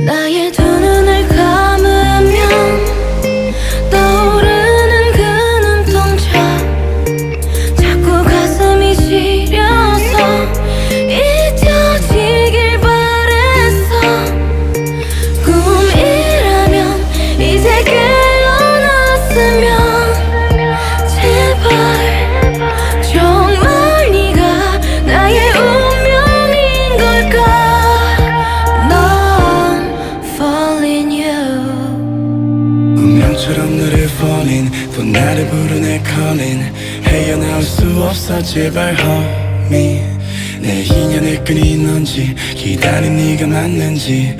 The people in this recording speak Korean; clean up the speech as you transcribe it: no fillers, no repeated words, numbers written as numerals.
나의 두 눈을 감으면 떠오르는 그 눈동자, 자꾸 가슴이 시려서 잊혀지길 바랬어. 꿈이라면 이제 깨어났으면 제발 정말 네가 나의 운명인 걸까. 넌 falling you. 운명처럼 너를 falling, 또 나를 부르네 calling. 헤어나올 수 없어 제발 homie. 내 인연의 끈이 넌지 기다린 네가 맞는지